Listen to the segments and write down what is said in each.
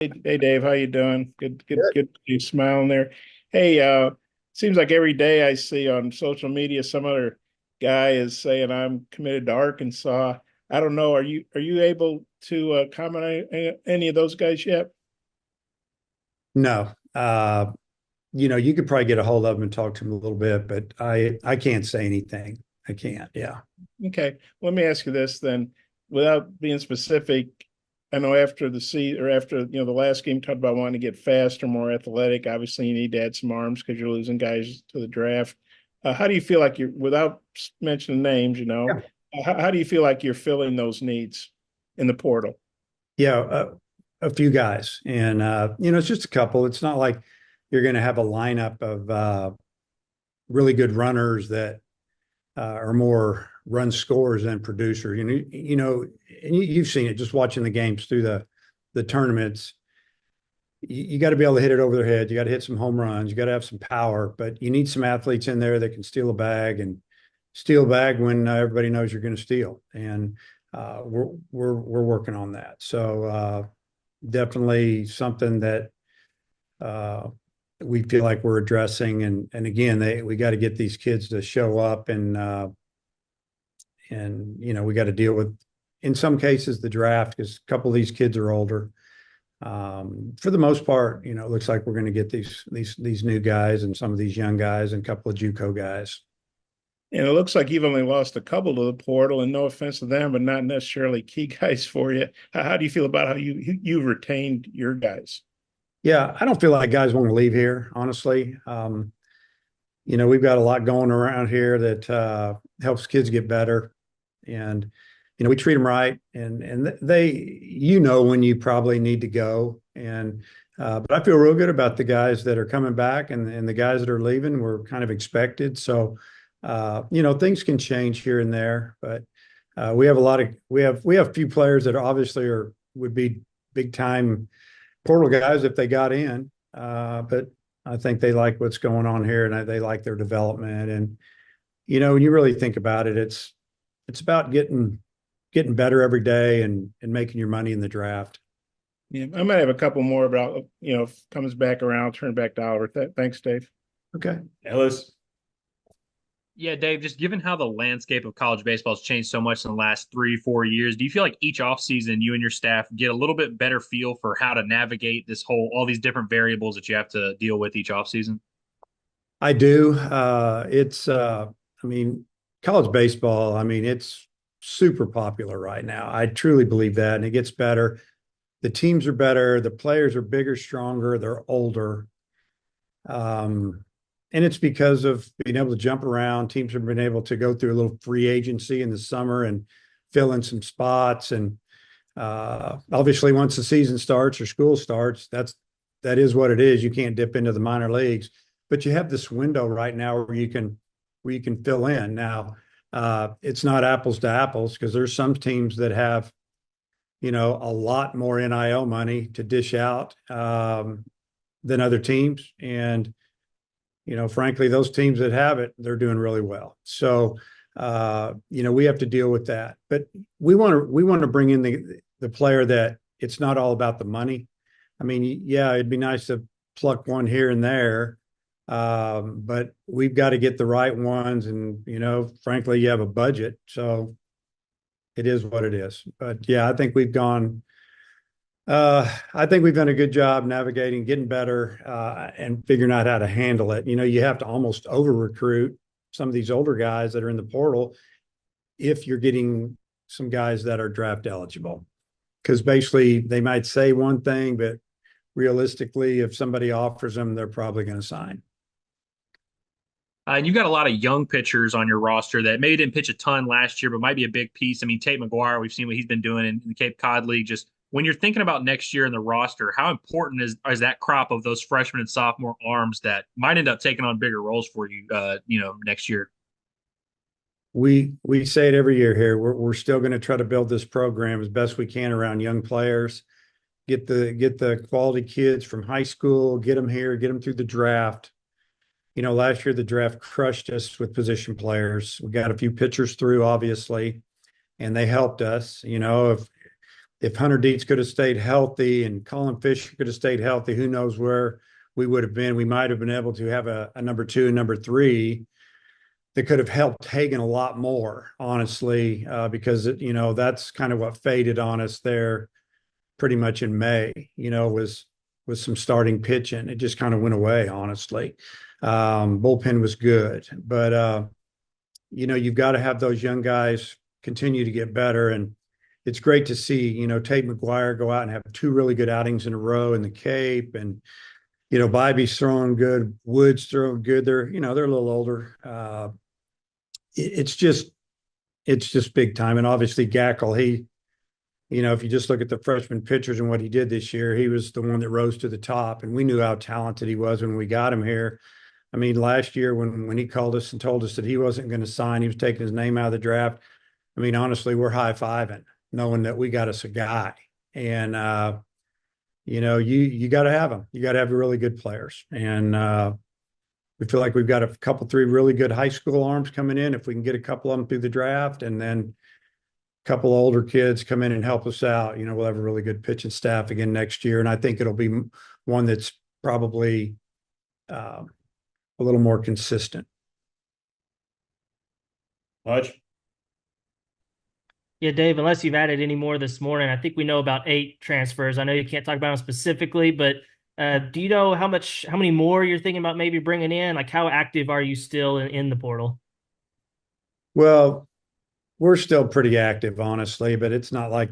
Hey Dave, how you doing? Good. Good. You smiling there? Hey, seems like every day I see on social media some other guy is saying I'm committed to Arkansas. I don't know. Are you able to comment on any of those guys yet? No. You could probably get a hold of him and talk to him a little bit, but I can't say anything. I can't. Yeah. Okay, let me ask you this then, without being specific. I know after the season or after the last game, talked about wanting to get faster, more athletic. Obviously, you need to add some arms because you're losing guys to the draft. How do you feel like you're, without mentioning names, Yeah. how do you feel like you're filling those needs in the portal? Yeah. A few guys. And, it's just a couple. It's not like you're going to have a lineup of really good runners that are more run scorers than producers. And you've seen it just watching the games through the tournaments. You got to be able to hit it over their head. You got to hit some home runs. You got to have some power, but you need some athletes in there that can steal a bag when everybody knows you're going to steal. And we're working on that. So definitely something that uh, we feel like we're addressing. And again, we got to get these kids to show up and we got to deal with, in some cases, the draft because a couple of these kids are older. For the most part, it looks like we're going to get these new guys and some of these young guys and a couple of JUCO guys. And it looks like you've only lost a couple to the portal, and no offense to them, but not necessarily key guys for you. How do you feel about how you retained your guys? Yeah, I don't feel like guys want to leave here, honestly. We've got a lot going around here that helps kids get better, and we treat them right, and they, when you probably need to go, and but I feel real good about the guys that are coming back, and the guys that are leaving were kind of expected. So, things can change here and there, but we have we have a few players that obviously would be big time portal guys if they got in. But I think they like what's going on here and they like their development. And, when you really think about it, it's about getting better every day and making your money in the draft. Yeah, I might have a couple more about, if it comes back around, turn back to Oliver. Thanks, Dave. Okay. Ellis. Yeah, Dave, just given how the landscape of college baseball has changed so much in the last 3, 4 years, do you feel like each offseason you and your staff get a little bit better feel for how to navigate all these different variables that you have to deal with each offseason? I do. I mean, college baseball, it's super popular right now. I truly believe that. And it gets better. The teams are better. The players are bigger, stronger. They're older. Um, and it's because of being able to jump around. Teams have been able to go through a little free agency in the summer and fill in some spots. And obviously, once the season starts or school starts, that is what it is. You can't dip into the minor leagues, but you have this window right now where you can fill in. Now, it's not apples to apples because there's some teams that have a lot more NIL money to dish out than other teams, and frankly, those teams that have it, they're doing really well. So, we have to deal with that. But we want to bring in the player that it's not all about the money. I mean, yeah, it'd be nice to pluck one here and there, but we've got to get the right ones. And frankly, you have a budget, so it is what it is. But yeah, I think we've done a good job navigating, getting better, and figuring out how to handle it. You have to almost over recruit some of these older guys that are in the portal if you're getting some guys that are draft eligible. Because basically, they might say one thing, but realistically, if somebody offers them, they're probably going to sign. And you've got a lot of young pitchers on your roster that maybe didn't pitch a ton last year, but might be a big piece. I mean, Tate McGuire, we've seen what he's been doing in the Cape Cod League. Just when you're thinking about next year in the roster, how important is that crop of those freshman and sophomore arms that might end up taking on bigger roles for you, next year? We say it every year here. We're still going to try to build this program as best we can around young players. Get the quality kids from high school, get them here, get them through the draft. Last year the draft crushed us with position players. We got a few pitchers through, obviously, and they helped us. If if Hunter Dietz could have stayed healthy and Colin Fisher could have stayed healthy, who knows where we would have been. We might have been able to have a number 2 and number 3 that could have helped Hagan a lot more, honestly, because that's kind of what faded on us there pretty much in May, was some starting pitching. It just kind of went away, honestly. Bullpen was good, but you've got to have those young guys continue to get better. And it's great to see, Tate McGuire go out and have 2 really good outings in a row in the Cape. And, Bibby's throwing good, Wood's throwing good. They're a little older. It's just big time. And obviously Gackle, if you just look at the freshman pitchers and what he did this year, he was the one that rose to the top. And we knew how talented he was when we got him here. I mean, last year when he called us and told us that he wasn't going to sign, he was taking his name out of the draft. I mean, honestly, we're high-fiving, knowing that we got us a guy. And, you got to have them. You got to have really good players. And we feel like we've got a couple, 3 really good high school arms coming in. If we can get a couple of them through the draft, and then a couple of older kids come in and help us out, we'll have a really good pitching staff again next year. And I think it'll be one that's probably a little more consistent. Hodge? Yeah, Dave, unless you've added any more this morning, I think we know about 8 transfers. I know you can't talk about them specifically, but do you know how many more you're thinking about maybe bringing in? Like, how active are you still in the portal? Well, we're still pretty active, honestly, but it's not like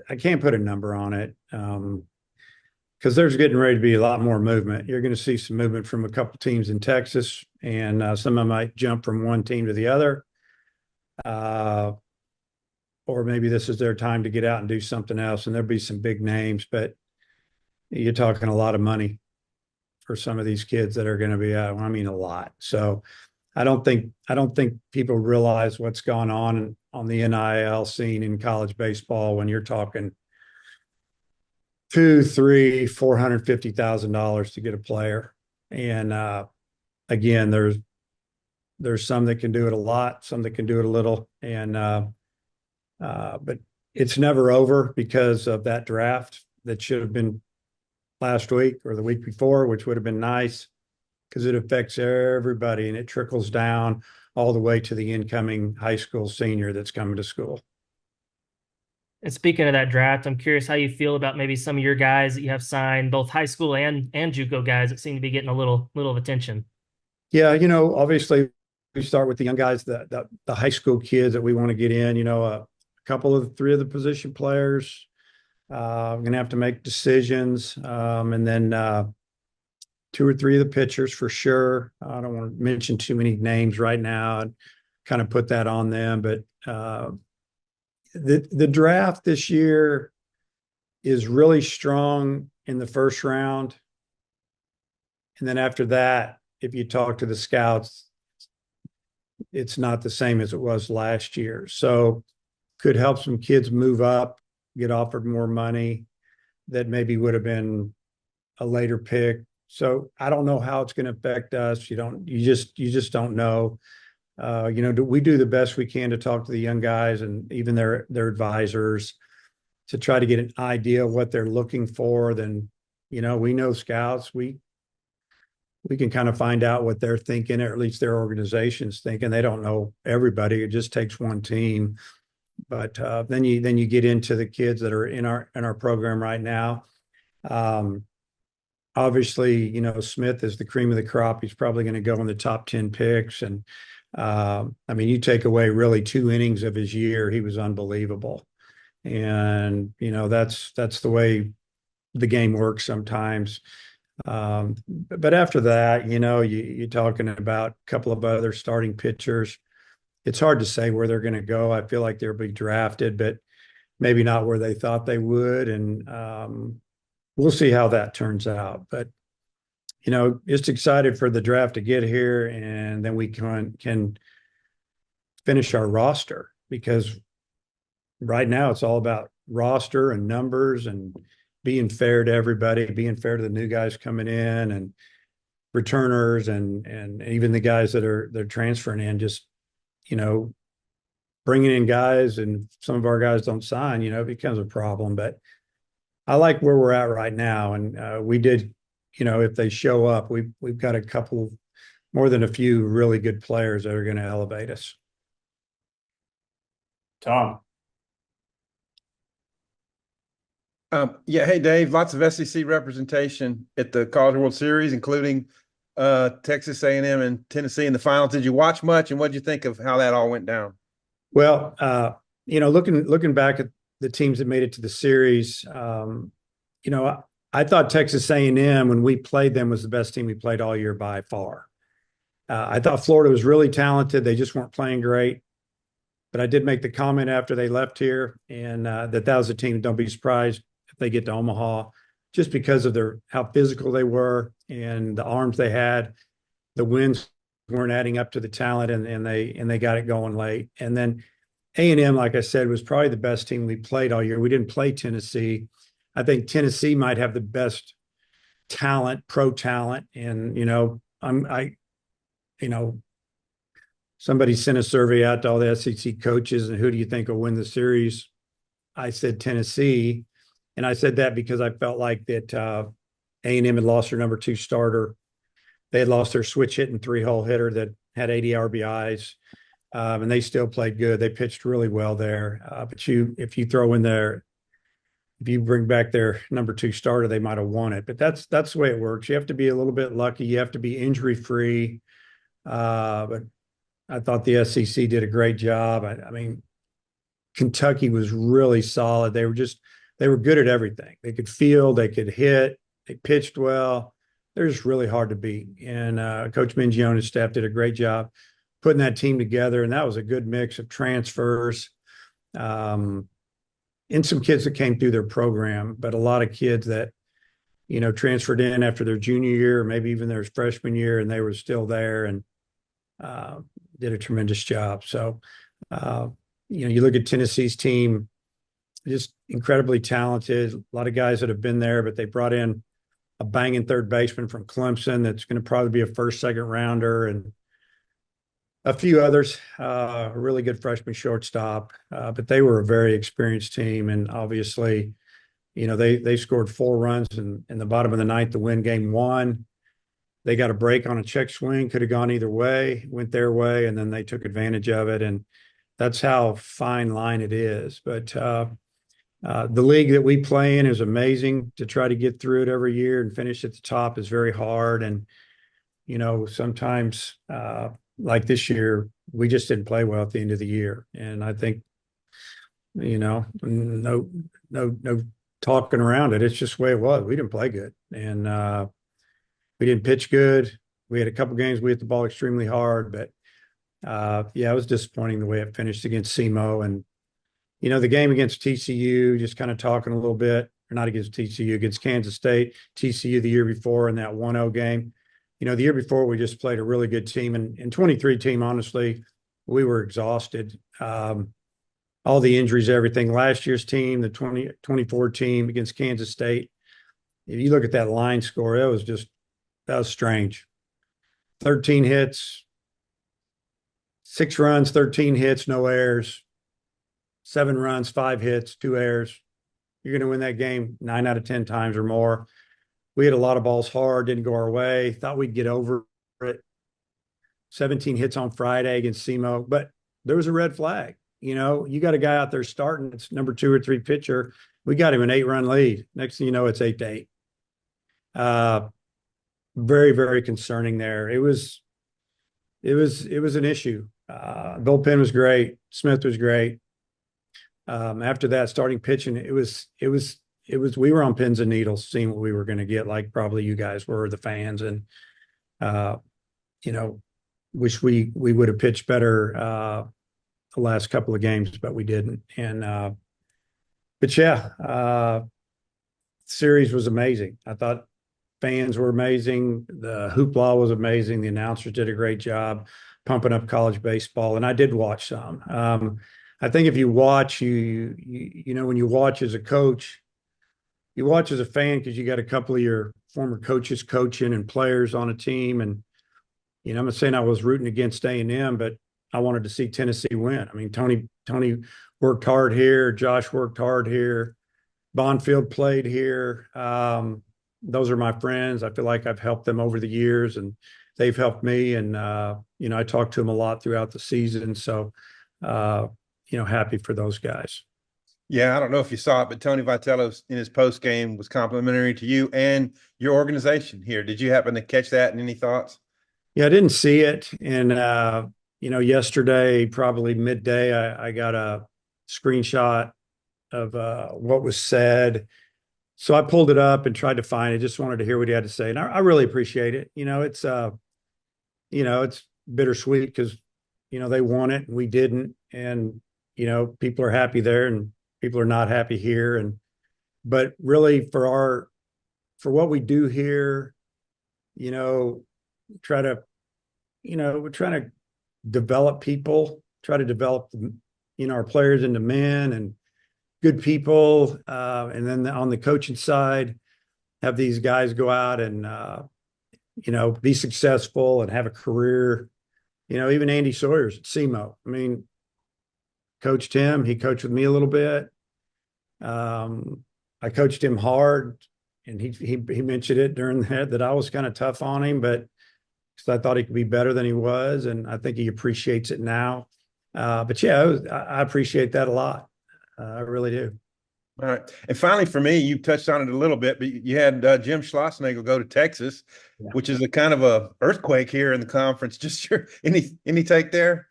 I can't put a number on it. Because there's getting ready to be a lot more movement. You're going to see some movement from a couple teams in Texas, and some of them might jump from one team to the other. Or maybe this is their time to get out and do something else, and there'll be some big names, but you're talking a lot of money for some of these kids that are going to be out. I mean, a lot. So I don't think people realize what's gone on the NIL scene in college baseball when you're talking $200,000, $300,000, $450,000 to get a player. And again, there's some that can do it a lot, some that can do it a little, and but it's never over because of that draft that should have been last week or the week before, which would have been nice because it affects everybody and it trickles down all the way to the incoming high school senior that's coming to school. And speaking of that draft, I'm curious how you feel about maybe some of your guys that you have signed, both high school and JUCO guys that seem to be getting a little of attention. Yeah, obviously we start with the young guys, the high school kids that we want to get in. A couple of 3 of the position players. I'm going to have to make decisions, and then 2 or 3 of the pitchers for sure. I don't want to mention too many names right now and kind of put that on them, but the draft this year is really strong in the first round. And then after that, if you talk to the scouts, it's not the same as it was last year. So could help some kids move up, get offered more money that maybe would have been a later pick. So I don't know how it's going to affect us. You just don't know. We do the best we can to talk to the young guys and even their advisors to try to get an idea of what they're looking for. Then, we know scouts, we can kind of find out what they're thinking, or at least their organization's thinking. They don't know everybody. It just takes one team. But then you get into the kids that are in our program right now. Obviously, Smith is the cream of the crop. He's probably going to go in the top 10 picks. And you take away really 2 innings of his year, he was unbelievable. And that's the way the game works sometimes. But after that, you're talking about a couple of other starting pitchers. It's hard to say where they're going to go. I feel like they'll be drafted, but maybe not where they thought they would. And we'll see how that turns out. But, just excited for the draft to get here, and then we can finish our roster, because right now it's all about roster and numbers and being fair to everybody, being fair to the new guys coming in and returners and even the guys that they're transferring in, just, bringing in guys and some of our guys don't sign, it becomes a problem. But I like where we're at right now. And we did, if they show up, we've got a couple, more than a few really good players that are going to elevate us. Tom. Yeah. Hey, Dave, lots of SEC representation at the College World Series, including Texas A&M and Tennessee in the finals. Did you watch much, and what did you think of how that all went down? Well, looking back at the teams that made it to the series, I thought Texas A&M, when we played them, was the best team we played all year by far. I thought Florida was really talented. They just weren't playing great. But I did make the comment after they left here, and that was a team. Don't be surprised if they get to Omaha, just because of how physical they were and the arms they had. The wins weren't adding up to the talent, and they got it going late. And then A&M, like I said, was probably the best team we played all year. We didn't play Tennessee. I think Tennessee might have the best talent, pro talent, and somebody sent a survey out to all the SEC coaches, and who do you think will win the series? I said Tennessee, and I said that because I felt like that A&M had lost their number 2 starter. They had lost their switch hitting 3-hole hitter that had 80 RBIs, and they still played good. They pitched really well there. But if you bring back their number 2 starter, they might have won it. But that's the way it works. You have to be a little bit lucky. You have to be injury free. But I thought the SEC did a great job. I mean, Kentucky was really solid. They were good at everything. They could field, they could hit, they pitched well. They're just really hard to beat. And Coach Mingione's staff did a great job putting that team together. And that was a good mix of transfers and some kids that came through their program, but a lot of kids that, transferred in after their junior year, or maybe even their freshman year, and they were still there and did a tremendous job. So, you look at Tennessee's team, just incredibly talented, a lot of guys that have been there, but they brought in a banging third baseman from Clemson that's going to probably be a first, second rounder, and a few others, a really good freshman shortstop. But they were a very experienced team. And obviously, they scored 4 runs in the bottom of the ninth to win game 1. They got a break on a check swing, could have gone either way, went their way, and then they took advantage of it. And that's how fine line it is. But the league that we play in is amazing. To try to get through it every year and finish at the top is very hard. And, sometimes like this year, we just didn't play well at the end of the year. And I think, no talking around it. It's just the way it was. We didn't play good. And we didn't pitch good. We had a couple games we hit the ball extremely hard, but it was disappointing the way it finished against SEMO. And, the game against TCU, just kind of talking a little bit, or not against TCU, against Kansas State, TCU the year before in that 1-0 game. The year before we just played a really good team, and 23 team, honestly, we were exhausted. All the injuries, everything. Last year's team, the 24 team against Kansas State, if you look at that line score, that was strange. 13 hits, 6 runs, 13 hits, no errors, 7 runs, 5 hits, 2 errors. You're going to win that game 9 out of 10 times or more. We hit a lot of balls hard, didn't go our way. Thought we'd get over it. 17 hits on Friday against SEMO, but there was a red flag. You got a guy out there starting, it's number 2 or 3 pitcher. We got him an 8-run lead. Next thing you know, it's 8-8. Very, very concerning there. It was an issue. Bullpen was great. Smith was great. After that, starting pitching, we were on pins and needles, seeing what we were going to get, like probably you guys were, the fans, and wish we would have pitched better the last couple of games, but we didn't. And series was amazing. I thought fans were amazing. The hoopla was amazing. The announcers did a great job pumping up college baseball, and I did watch some. I think if you watch, when you watch as a coach, you watch as a fan because you got a couple of your former coaches coaching and players on a team. And, I'm not saying I was rooting against A&M, but I wanted to see Tennessee win. I mean, Tony Tony worked hard here. Josh worked hard here. Bonfield played here. Those are my friends. I feel like I've helped them over the years, and they've helped me. And I talked to them a lot throughout the season. So, happy for those guys. Yeah, I don't know if you saw it, but Tony Vitello in his post game was complimentary to you and your organization here. Did you happen to catch that and any thoughts? Yeah, I didn't see it. And, yesterday, probably midday, I got a screenshot of what was said. So I pulled it up and tried to find it. Just wanted to hear what he had to say. And I really appreciate it. It's bittersweet because, they won it and we didn't. And, people are happy there and people are not happy here. But really for what we do here, try to, we're trying to develop people, try to develop, our players into men and good people. And then on the coaching side, have these guys go out and, be successful and have a career. Even Andy Sawyer's at SEMO. I mean, coached him. He coached with me a little bit. I coached him hard, and he mentioned it during that I was kind of tough on him, but because I thought he could be better than he was, and I think he appreciates it now. But yeah, I appreciate that a lot. I really do. All right. And finally, for me, you touched on it a little bit, but you had Jim Schlossnagle go to Texas, which is a kind of a earthquake here in the conference. Just any take there?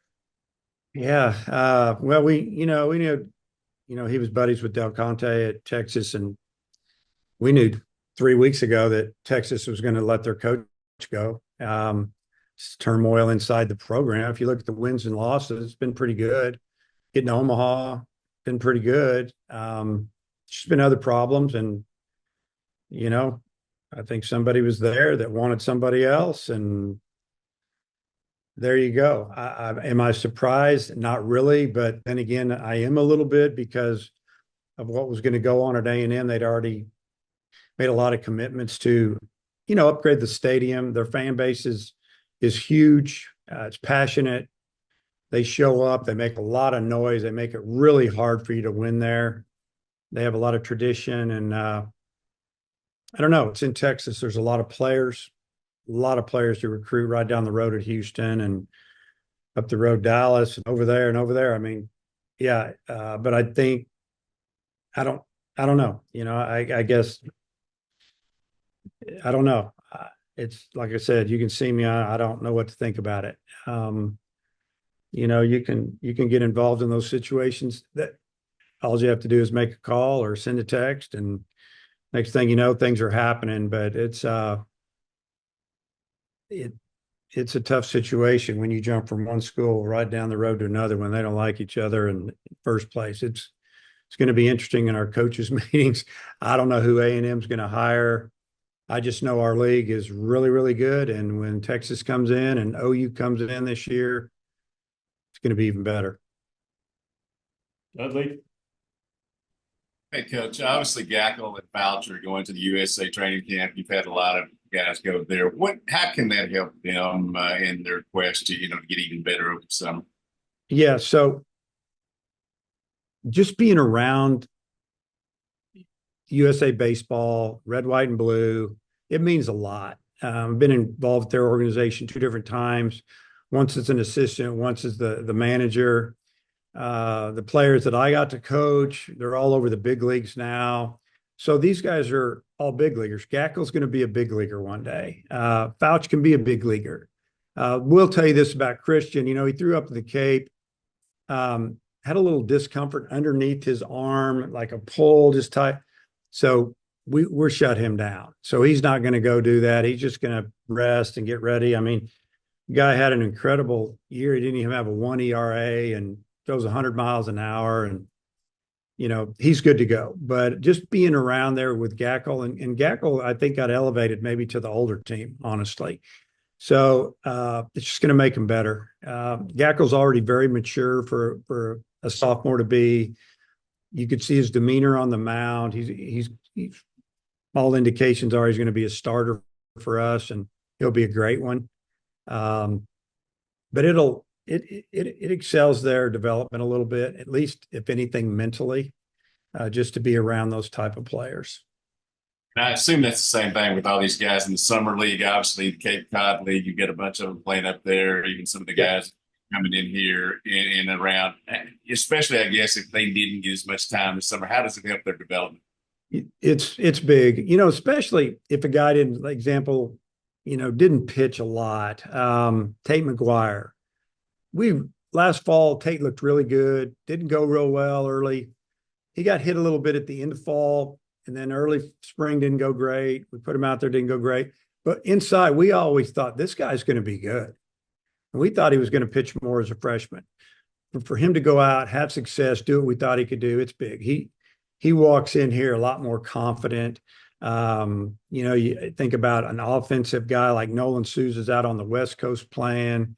Yeah. Well, we knew, he was buddies with Del Conte at Texas, and we knew 3 weeks ago that Texas was going to let their coach go. It's turmoil inside the program. If you look at the wins and losses, it's been pretty good. Getting to Omaha, been pretty good. There's been other problems, and I think somebody was there that wanted somebody else, and there you go. Am I surprised? Not really, but then again, I am a little bit because of what was going to go on at A&M. They'd already made a lot of commitments to, upgrade the stadium. Their fan base is huge. It's passionate. They show up. They make a lot of noise. They make it really hard for you to win there. They have a lot of tradition, and I don't know. It's in Texas. There's a lot of players to recruit right down the road at Houston and up the road Dallas and over there and over there. I mean, yeah. But I think I don't know. I guess I don't know. It's like I said, you can see me. I don't know what to think about it. You can get involved in those situations. That all you have to do is make a call or send a text, and next thing you know, things are happening. But it's a tough situation when you jump from one school right down the road to another when they don't like each other in the first place. It's going to be interesting in our coaches' meetings. I don't know who A&M is going to hire. I just know our league is really, really good. And when Texas comes in and OU comes in this year, it's going to be even better. Dudley? Hey, Coach. Obviously, Gackle and Boucher going to the USA training camp. You've had a lot of guys go there. How can that help them in their quest to get even better over the summer? Yeah. So just being around USA baseball, red, white, and blue, it means a lot. I've been involved with their organization 2 different times. Once as an assistant, once as the manager. The players that I got to coach, they're all over the big leagues now. So these guys are all big leaguers. Gackle's going to be a big leaguer one day. Fouch can be a big leaguer. We'll tell you this about Christian. He threw up the Cape, had a little discomfort underneath his arm, like a pull, just tight. So we're shut him down. So he's not going to go do that. He's just going to rest and get ready. I mean, the guy had an incredible year. He didn't even have a 1 ERA and throws 100 miles an hour, and he's good to go. But just being around there with Gackle, and Gackle, I think, got elevated maybe to the older team, honestly. So it's just going to make him better. Gackle's already very mature for a sophomore to be. You could see his demeanor on the mound. He's all indications are he's going to be a starter for us, and he'll be a great one. But it'll it excels their development a little bit, at least if anything mentally, just to be around those type of players. And I assume that's the same thing with all these guys in the summer league. Obviously, the Cape Cod League, you get a bunch of them playing up there. Even some of the guys coming in here and around, especially I guess if they didn't get as much time this summer. How does it help their development? It's big, especially if a guy didn't, like example, didn't pitch a lot. Tate McGuire. Last fall, Tate looked really good. Didn't go real well early. He got hit a little bit at the end of fall. And then early spring didn't go great. We put him out there, didn't go great. But inside, we always thought this guy's going to be good. And we thought he was going to pitch more as a freshman. But for him to go out, have success, do what we thought he could do, it's big. He walks in here a lot more confident. You think about an offensive guy like Nolan Souza's out on the West Coast playing.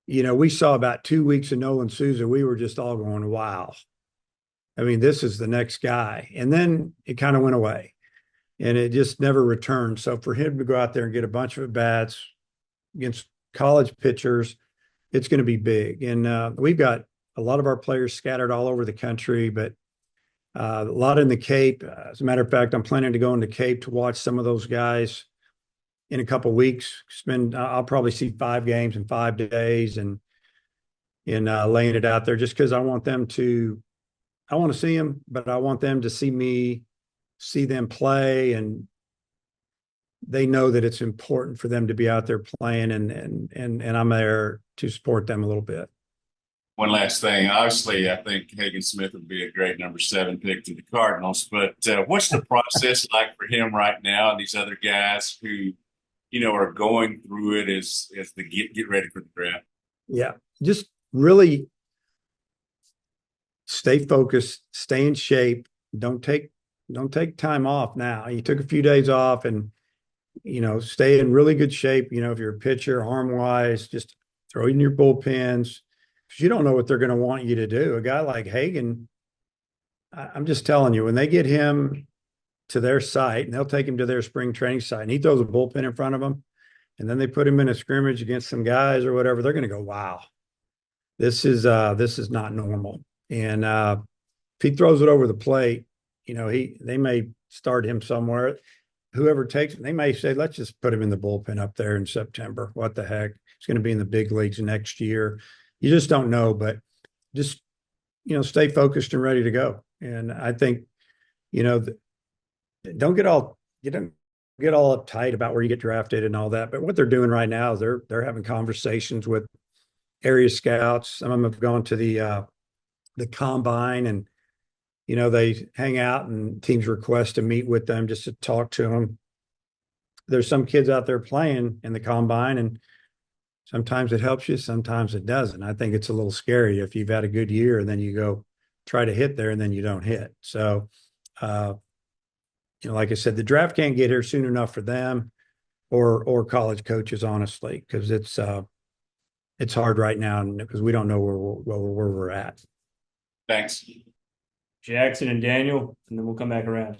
We saw about 2 weeks of Nolan Souza. We were just all going, wow. I mean, this is the next guy. And then it kind of went away and it just never returned. So for him to go out there and get a bunch of at-bats against college pitchers, it's going to be big. And we've got a lot of our players scattered all over the country, but a lot in the Cape. As a matter of fact, I'm planning to go into Cape to watch some of those guys in a couple of weeks. I'll probably see 5 games in 5 days and laying it out there just because I want to see them, but I want them to see me, see them play, and they know that it's important for them to be out there playing, and I'm there to support them a little bit. One last thing. Obviously, I think Hagen Smith would be a great number 7 pick to the Cardinals, but what's the process like for him right now and these other guys who, are going through it as they get ready for the draft? Yeah, just really stay focused, stay in shape. Don't take time off now. You took a few days off and, stay in really good shape. If you're a pitcher, arm wise, just throw in your bullpens because you don't know what they're going to want you to do. A guy like Hagen, I'm just telling you, when they get him to their site and they'll take him to their spring training site and he throws a bullpen in front of them and then they put him in a scrimmage against some guys or whatever, they're going to go, wow, this is not normal. And if he throws it over the plate, they may start him somewhere. Whoever takes it, they may say, let's just put him in the bullpen up there in September. What the heck? He's going to be in the big leagues next year. You just don't know, but just, stay focused and ready to go. And I think, don't get all uptight about where you get drafted and all that. But what they're doing right now is they're having conversations with area scouts. Some of them have gone to the combine and, they hang out and teams request to meet with them just to talk to them. There's some kids out there playing in the combine and sometimes it helps you, sometimes it doesn't. I think it's a little scary if you've had a good year and then you go try to hit there and then you don't hit. So, like I said, the draft can't get here soon enough for them or college coaches, honestly, because it's hard right now because we don't know where we're at. Thanks. Jackson and Daniel, and then we'll come back around.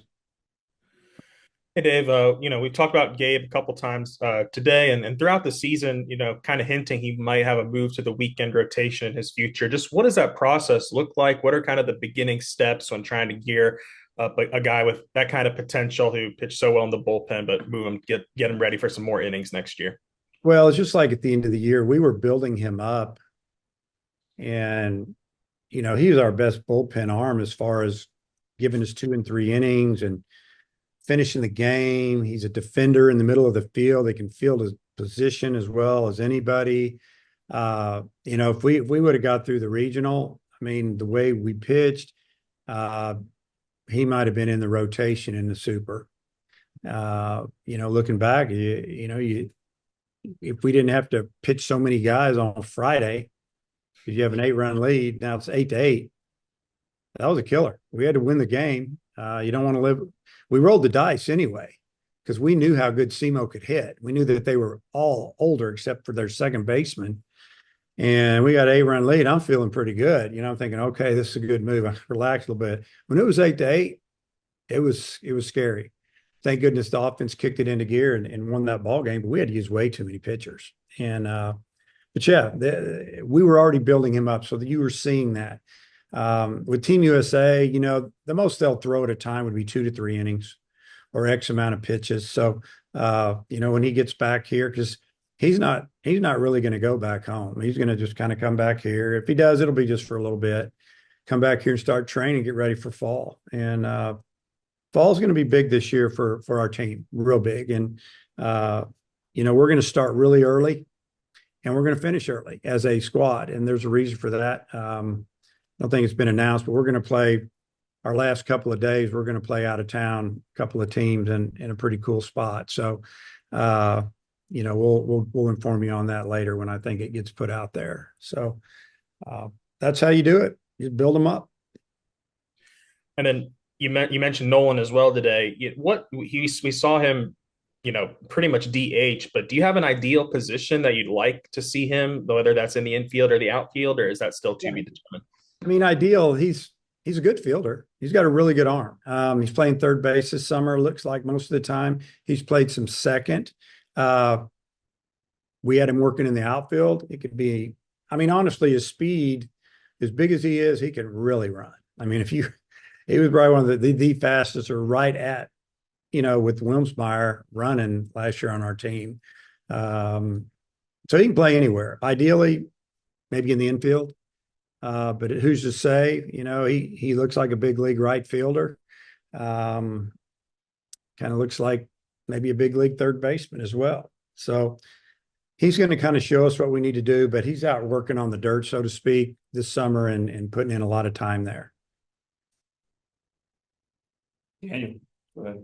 Hey, Dave, we talked about Gabe a couple times today and throughout the season, kind of hinting he might have a move to the weekend rotation in his future. Just what does that process look like? What are kind of the beginning steps when trying to gear up a guy with that kind of potential who pitched so well in the bullpen, but move him, get him ready for some more innings next year? Well, it's just like at the end of the year, we were building him up and he was our best bullpen arm as far as giving us 2 and 3 innings and finishing the game. He's a defender in the middle of the field. They can field his position as well as anybody. If we would have got through the regional, the way we pitched, he might have been in the rotation in the super. Looking back, if we didn't have to pitch so many guys on Friday, because you have an 8-run lead, now it's 8-8. That was a killer. We had to win the game. You don't want to live. We rolled the dice anyway, because we knew how good SEMO could hit. We knew that they were all older except for their second baseman. And we got an 8-run lead. I'm feeling pretty good. I'm thinking, okay, this is a good move. I relaxed a little bit. When it was 8-8, it was scary. Thank goodness the offense kicked it into gear and won that ball game, but we had to use way too many pitchers. And But yeah, we were already building him up so that you were seeing that. With Team USA, the most they'll throw at a time would be 2 to 3 innings or X amount of pitches. So, when he gets back here, because he's not really going to go back home. He's going to just kind of come back here. If he does, it'll be just for a little bit. Come back here and start training, get ready for fall. And fall's going to be big this year for our team, real big. And we're going to start really early, and we're going to finish early as a squad. And there's a reason for that. I don't think it's been announced, but we're going to play our last couple of days. We're going to play out of town, a couple of teams in a pretty cool spot. So, we'll inform you on that later when I think it gets put out there. So that's how you do it. You build them up. And then you mentioned Nolan as well today. We saw him, pretty much DH, but do you have an ideal position that you'd like to see him, whether that's in the infield or the outfield, or is that still to be determined? I mean, ideal, he's a good fielder. He's got a really good arm. He's playing third base this summer, looks like most of the time. He's played some second. We had him working in the outfield. It could be, honestly, his speed, as big as he is, he can really run. He was probably one of the fastest, or right at, with Wilmsmeyer running last year on our team. So he can play anywhere. Ideally, maybe in the infield. But who's to say? He looks like a big league right fielder. Kind of looks like maybe a big league third baseman as well. So he's going to kind of show us what we need to do, but he's out working on the dirt, so to speak, this summer and putting in a lot of time there. Daniel, go ahead.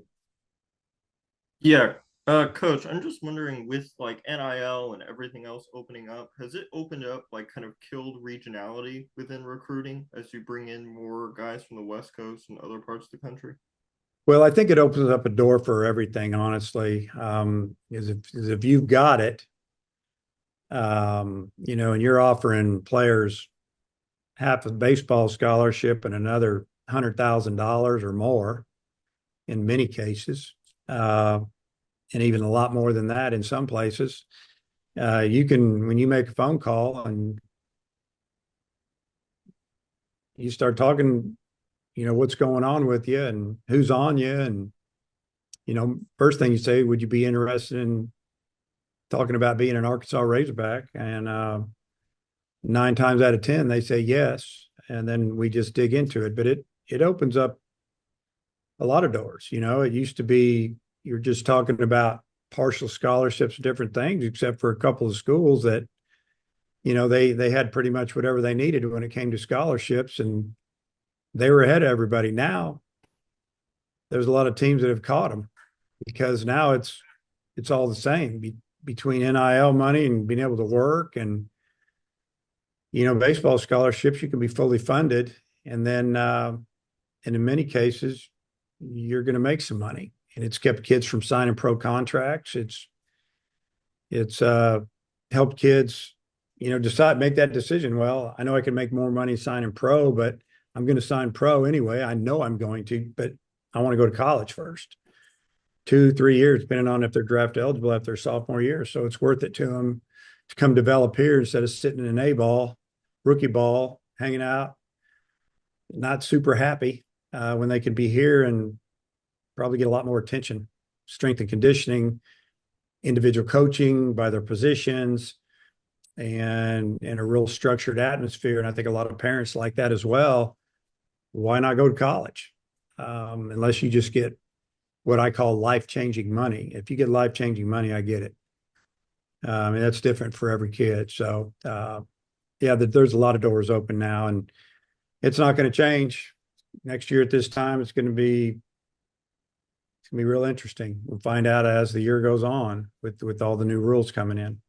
Yeah, Coach, I'm just wondering, with like NIL and everything else opening up, has it opened up, kind of killed regionality within recruiting as you bring in more guys from the West Coast and other parts of the country? Well, I think it opens up a door for everything, honestly. Is if you've got it, and you're offering players half a baseball scholarship and another $100,000 or more in many cases, and even a lot more than that in some places. You can, when you make a phone call and you start talking, what's going on with you and who's on you. And, first thing you say, would you be interested in talking about being an Arkansas Razorback? And 9 times out of 10, they say yes. And then we just dig into it. But it opens up a lot of doors. It used to be you're just talking about partial scholarships, different things, except for a couple of schools that, they had pretty much whatever they needed when it came to scholarships, and they were ahead of everybody. Now there's a lot of teams that have caught them because now it's all the same between NIL money and being able to work. And, baseball scholarships, you can be fully funded. And then, and in many cases, you're going to make some money. And it's kept kids from signing pro contracts. It's helped kids, make that decision. Well, I know I can make more money signing pro, but I'm going to sign pro anyway. I know I'm going to, but I want to go to college first. 2-3 years, depending on if they're draft eligible after their sophomore year. So it's worth it to them to come develop here instead of sitting in A-ball, rookie ball, hanging out, not super happy when they could be here and probably get a lot more attention, strength and conditioning, individual coaching by their positions, and a real structured atmosphere. And I think a lot of parents like that as well. Why not go to college? Unless you just get what I call life-changing money. If you get life-changing money, I get it. That's different for every kid. So, there's a lot of doors open now, and it's not going to change. Next year at this time, it's going to be real interesting. We'll find out as the year goes on with all the new rules coming in.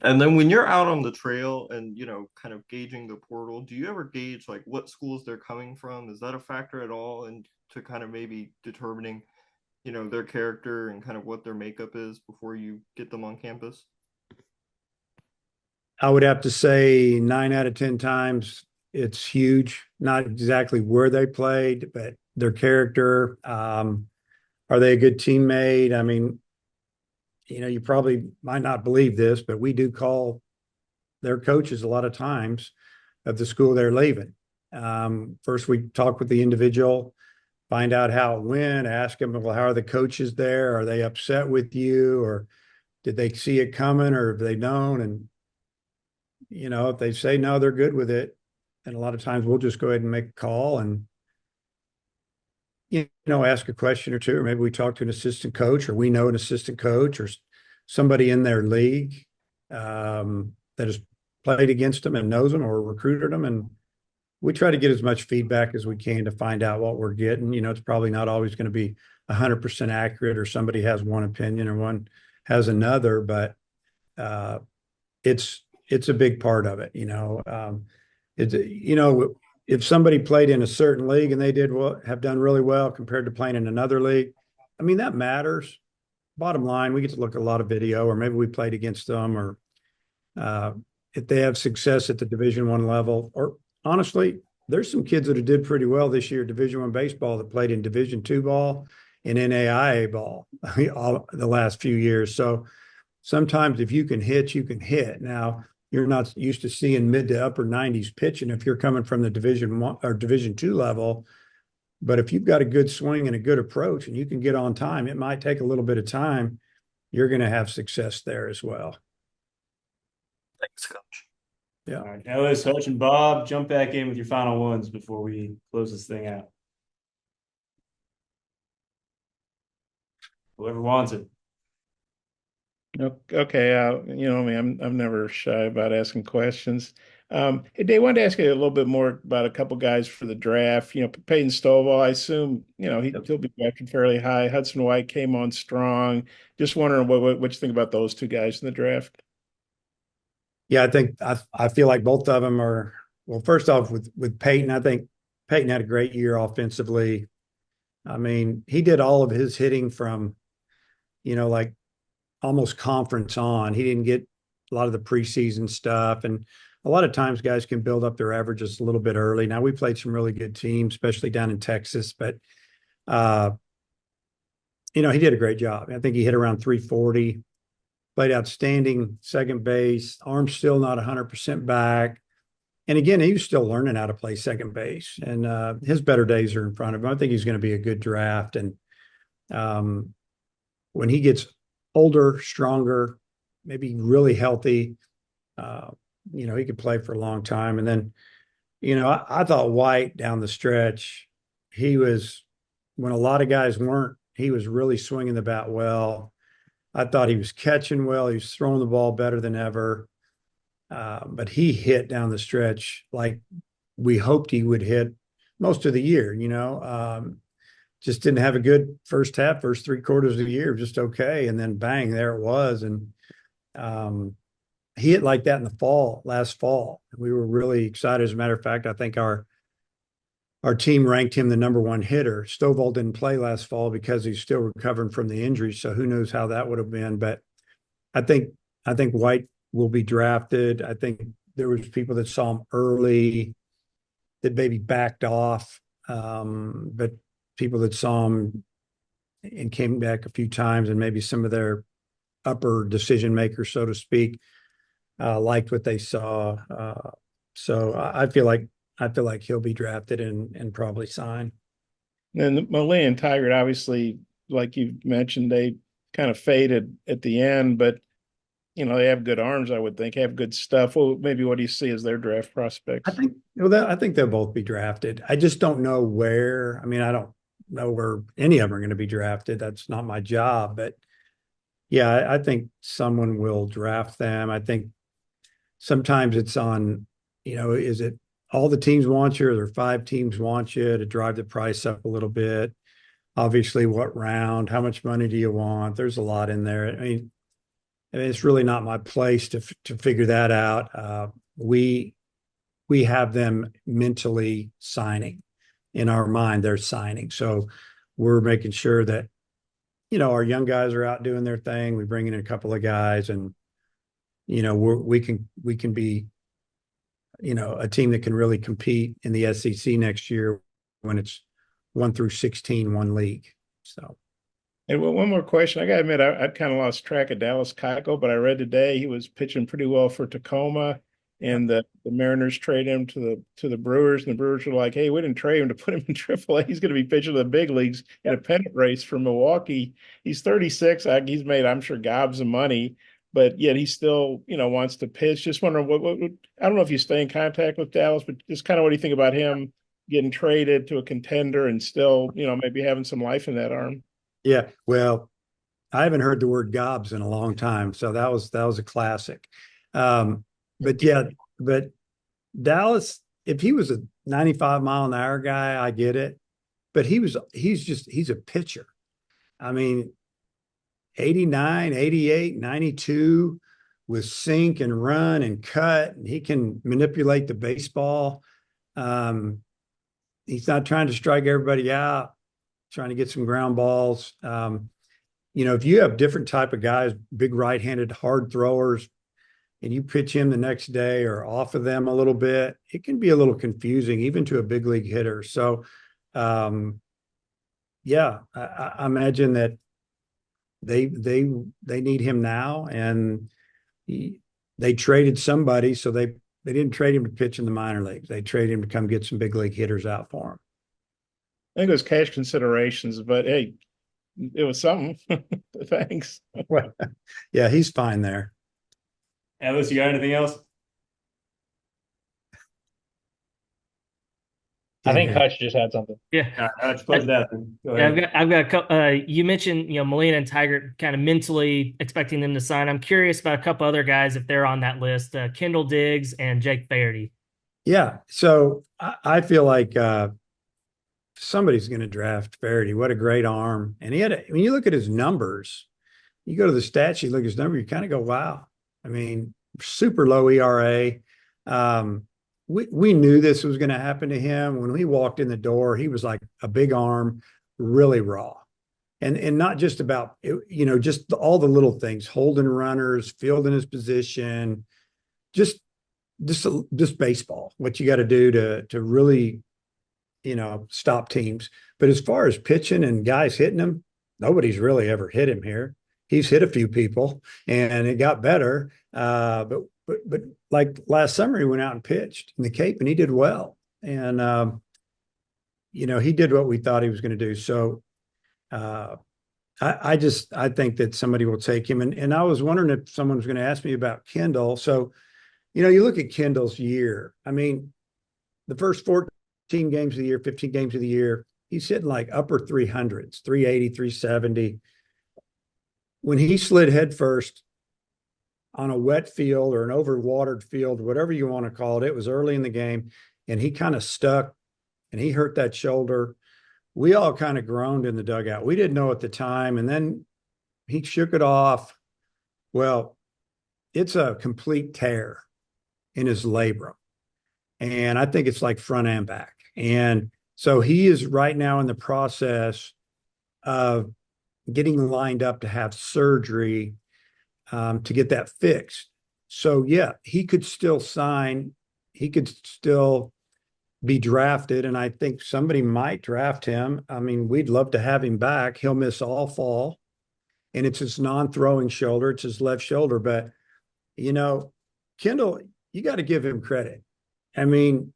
And then when you're out on the trail and, kind of gauging the portal, do you ever gauge what schools they're coming from? Is that a factor at all? And to kind of maybe determining, their character and kind of what their makeup is before you get them on campus? I would have to say 9 out of 10 times it's huge. Not exactly where they played, but their character. Are they a good teammate? You probably might not believe this, but we do call their coaches a lot of times of the school they're leaving. First, we talk with the individual, find out how it went, ask them, well, how are the coaches there? Are they upset with you, or did they see it coming, or have they known? And, if they say no, they're good with it. And a lot of times we'll just go ahead and make a call and, ask a question or two, or maybe we talk to an assistant coach, or we know an assistant coach or somebody in their league that has played against them and knows them or recruited them. And we try to get as much feedback as we can to find out what we're getting. It's probably not always going to be 100% accurate, or somebody has one opinion or one has another, but it's a big part of it. If somebody played in a certain league and they have done really well compared to playing in another league, I mean, that matters. Bottom line, we get to look at a lot of video, or maybe we played against them, or if they have success at the Division I level, or honestly, there's some kids that did pretty well this year, Division I baseball, that played in Division II ball and NAIA ball the last few years. So sometimes if you can hit, you can hit. Now, you're not used to seeing mid to upper 90s pitching if you're coming from the Division I or Division II level. But if you've got a good swing and a good approach and you can get on time, it might take a little bit of time. You're going to have success there as well. Thanks, Coach. Yeah. All right, Ellis, Hutch, and Bob, jump back in with your final ones before we close this thing out. Whoever wants it. Okay, I'm never shy about asking questions. Hey, Dave, wanted to ask you a little bit more about a couple guys for the draft. Peyton Stovall, I assume, he'll be drafted fairly high. Hudson White came on strong. Just wondering what you think about those two guys in the draft. Yeah, I feel like both of them are, well, first off with Peyton, I think Peyton had a great year offensively. I mean, he did all of his hitting from, like almost conference on. He didn't get a lot of the preseason stuff. And a lot of times guys can build up their averages a little bit early. Now, we played some really good teams, especially down in Texas, but, he did a great job. I think he hit around 340, played outstanding second base, arm's still not 100% back. And again, he was still learning how to play second base, and his better days are in front of him. I think he's going to be a good draft. And when he gets older, stronger, maybe really healthy, he could play for a long time. And then, I thought White down the stretch, he was, when a lot of guys weren't, he was really swinging the bat well. I thought he was catching well. He was throwing the ball better than ever. But he hit down the stretch like we hoped he would hit most of the year, just didn't have a good first half, first three quarters of the year, just okay. And then bang, there it was. And he hit like that in the last fall. We were really excited. As a matter of fact, I think our team ranked him the number one hitter. Stovall didn't play last fall because he's still recovering from the injury. So who knows how that would have been. But I think White will be drafted. I think there was people that saw him early that maybe backed off. But people that saw him and came back a few times, and maybe some of their upper decision makers, so to speak, liked what they saw. So I feel like he'll be drafted and probably sign. And Malay and Tigert, obviously, like you mentioned, they kind of faded at the end, but they have good arms, I would think, have good stuff. Well, maybe what do you see as their draft prospects? I think they'll both be drafted. I just don't know where. I mean, I don't know where any of them are going to be drafted. That's not my job. But yeah, I think someone will draft them. I think sometimes it's on, is it all the teams want you, or there 5 teams want you to drive the price up a little bit? Obviously, what round? How much money do you want? There's a lot in there. I mean, it's really not my place to figure that out. We have them mentally signing. In our mind, they're signing. So we're making sure that, our young guys are out doing their thing. We bring in a couple of guys, and, we can be, a team that can really compete in the SEC next year when it's 1 through 16, one league. So. And one more question. I got to admit, I kind of lost track of Dallas Keuchel, but I read today he was pitching pretty well for Tacoma. and the Mariners trade him to the Brewers, and the Brewers were like, "Hey, we didn't trade him to put him in AAA. He's going to be pitching to the big leagues in a pennant race for Milwaukee." He's 36. He's made, I'm sure, gobs of money, but yet he still, wants to pitch. Just wondering what I don't know if you stay in contact with Dallas, but just kind of what do you think about him getting traded to a contender and still, maybe having some life in that arm? Yeah, well, I haven't heard the word gobs in a long time, so that was a classic. But yeah, but Dallas, if he was a 95-mile-an-hour guy, I get it. But he's a pitcher. I mean, 89, 88, 92 with sink and run and cut, and he can manipulate the baseball. He's not trying to strike everybody out, trying to get some ground balls. If you have different type of guys, big right-handed hard throwers, and you pitch him the next day or off of them a little bit, it can be a little confusing, even to a big league hitter. So, yeah, I imagine that they need him now, and they traded somebody, so they didn't trade him to pitch in the minor leagues. They traded him to come get some big league hitters out for him. I think it was cash considerations, but hey, it was something. Thanks. Well, yeah, he's fine there. Ellis, you got anything else? I think Hutch just had something. Yeah. Let's close it out then. Go Yeah, ahead. I've got a couple. You mentioned, Molina and Tiger kind of mentally expecting them to sign. I'm curious about a couple other guys if they're on that list. Kendall Diggs and Jake Flaherty. Yeah, so I feel like somebody's going to draft Flaherty. What a great arm! And when you look at his numbers, you go to the stat sheet, look at his number, you kind of go, wow. I mean, super low ERA. We knew this was going to happen to him. When we walked in the door, he was like a big arm, really raw. And not just about, just all the little things, holding runners, fielding his position, just baseball, what you got to do to really, stop teams. But as far as pitching and guys hitting him, nobody's really ever hit him here. He's hit a few people and it got better. But like last summer, he went out and pitched in the Cape and he did well. And, he did what we thought he was going to do. So I think that somebody will take him. And I was wondering if someone was going to ask me about Kendall. So, you look at Kendall's year. I mean, the first 14 games of the year, 15 games of the year, he's hitting like upper 300s, 380, 370. When he slid headfirst on a wet field or an overwatered field, whatever you want to call it, it was early in the game, and he kind of stuck and he hurt that shoulder. We all kind of groaned in the dugout. We didn't know at the time, and then he shook it off. Well, it's a complete tear in his labrum. And I think it's like front and back. And so he is right now in the process of getting lined up to have surgery to get that fixed. So, yeah, he could still sign. He could still be drafted. And I think somebody might draft him. I mean, we'd love to have him back. He'll miss all fall. And it's his non-throwing shoulder. It's his left shoulder. But, Kendall, you got to give him credit. I mean,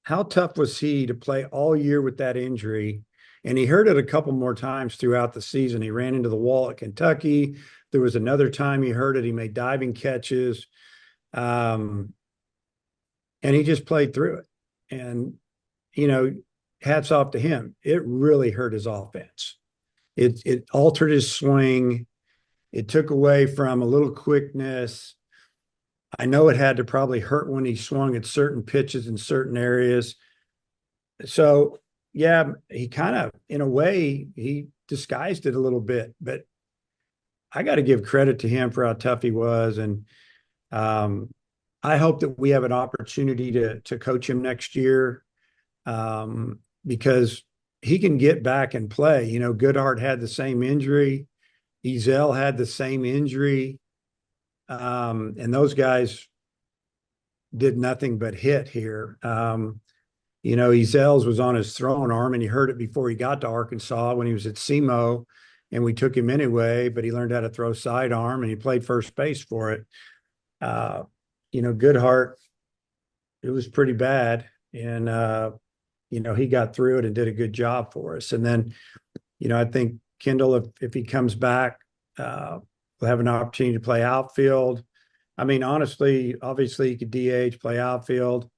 how tough was he to play all year with that injury? And he hurt it a couple more times throughout the season. He ran into the wall at Kentucky. There was another time he hurt it. He made diving catches. And he just played through it. And, hats off to him. It really hurt his offense. It altered his swing. It took away from a little quickness. I know it had to probably hurt when he swung at certain pitches in certain areas. So, yeah, he kind of, in a way, he disguised it a little bit. But I got to give credit to him for how tough he was. And I hope that we have an opportunity to coach him next year because he can get back and play. Goodhart had the same injury. Ezel had the same injury. And those guys did nothing but hit here. Ezel's was on his throwing arm, and he hurt it before he got to Arkansas when he was at SEMO, and we took him anyway, but he learned how to throw sidearm, and he played first base for it. Goodhart, it was pretty bad. And, he got through it and did a good job for us. And then, I think Kendall, if he comes back, will have an opportunity to play outfield. I mean, honestly, obviously, he could DH, play outfield.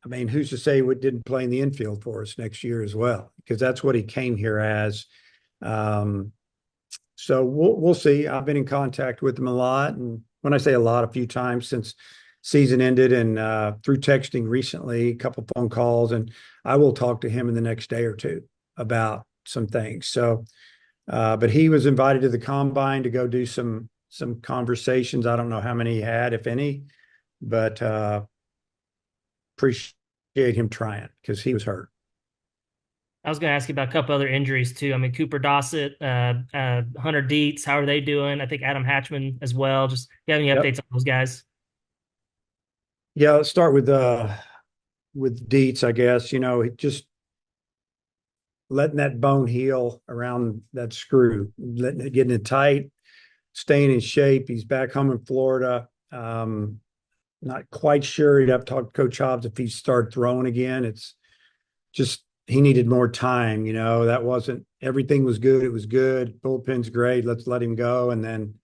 I mean, who's to say what didn't play in the infield for us next year as well? Because that's what he came here as. So we'll see. I've been in contact with him a lot, and when I say a lot, a few times since season ended, and through texting recently, a couple phone calls, and I will talk to him in the next day or two about some things. So, but he was invited to the combine to go do some conversations. I don't know how many he had, if any, but appreciate him trying because he was hurt. I was going to ask you about a couple other injuries too. I mean, Cooper Dossett, Hunter Dietz, how are they doing? I think Adam Hatchman as well. Just, you have any updates on those guys? Yeah, let's start with Dietz, I guess. Just letting that bone heal around that screw, getting it tight, staying in shape. He's back home in Florida. Not quite sure. He'd have to talk to Coach Hobbs if he started throwing again. It's just he needed more time. That wasn't everything was good. It was good. Bullpen's great. Let's let him go. And then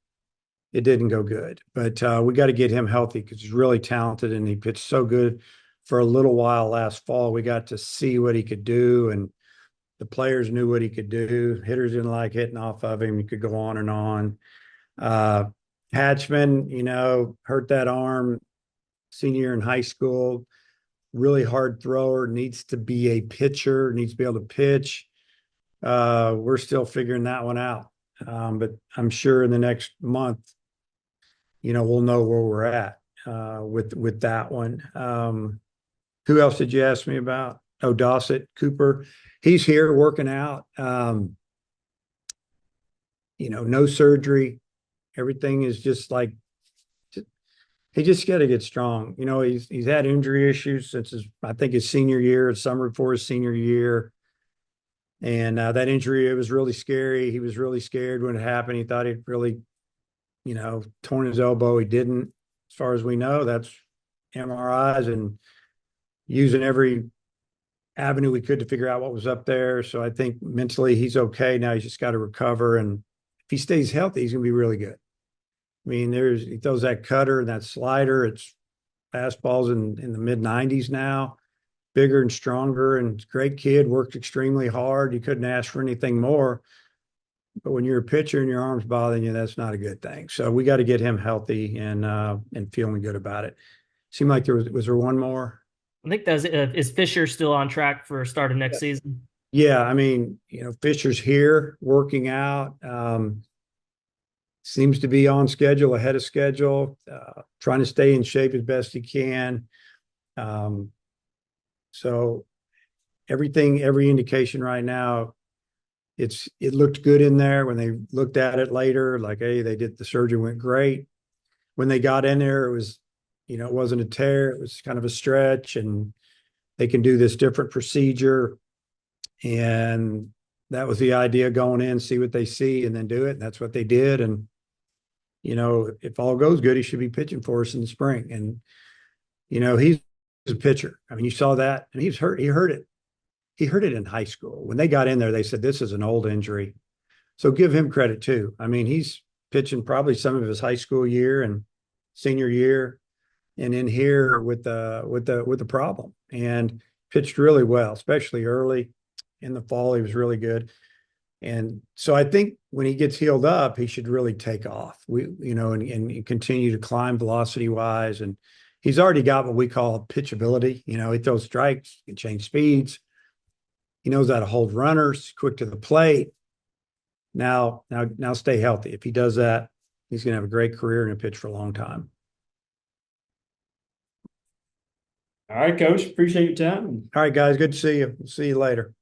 it didn't go good. But we got to get him healthy because he's really talented and he pitched so good for a little while last fall. We got to see what he could do, and the players knew what he could do. Hitters didn't like hitting off of him. You could go on and on. Hatchman, hurt that arm senior year in high school. Really hard thrower, needs to be a pitcher, needs to be able to pitch. We're still figuring that one out. But I'm sure in the next month, we'll know where we're at with that one. Who else did you ask me about? Oh, Dossett, Cooper. He's here working out. No surgery. Everything is just like, he just got to get strong. He's had injury issues since I think his senior year, summer before his senior year. And that injury, it was really scary. He was really scared when it happened. He thought he'd really, torn his elbow. He didn't. As far as we know, that's MRIs and using every avenue we could to figure out what was up there. So I think mentally he's okay. Now he's just got to recover. And if he stays healthy, he's going to be really good. I mean, he throws that cutter and that slider. It's fastballs in the mid 90s now, bigger and stronger, and great kid, worked extremely hard. You couldn't ask for anything more. But when you're a pitcher and your arm's bothering you, that's not a good thing. So we got to get him healthy and feeling good about it. Seemed like was there one more? I think that's is Fisher still on track for start of next season? Yeah, I mean, Fisher's here working out. Seems to be on schedule, ahead of schedule, trying to stay in shape as best he can. So every indication right now, it looked good in there. When they looked at it later, like, hey, the surgery went great. When they got in there, it was, it wasn't a tear. It was kind of a stretch, and they can do this different procedure. And that was the idea, going in, see what they see, and then do it. And that's what they did. And, if all goes good, he should be pitching for us in the spring. And, he's a pitcher. I mean, you saw that, and he's hurt. He hurt it. He hurt it in high school. When they got in there, they said, this is an old injury. So give him credit too. I mean, he's pitching probably some of his high school year and senior year, and in here with the problem, and pitched really well, especially early in the fall. He was really good. And so I think when he gets healed up, he should really take off, and continue to climb velocity wise. And he's already got what we call pitchability. He throws strikes, he can change speeds. He knows how to hold runners, quick to the plate. Now stay healthy. If he does that, he's going to have a great career and pitch for a long time. All right, Coach. Appreciate your time. All right, guys. Good to see you. See you later.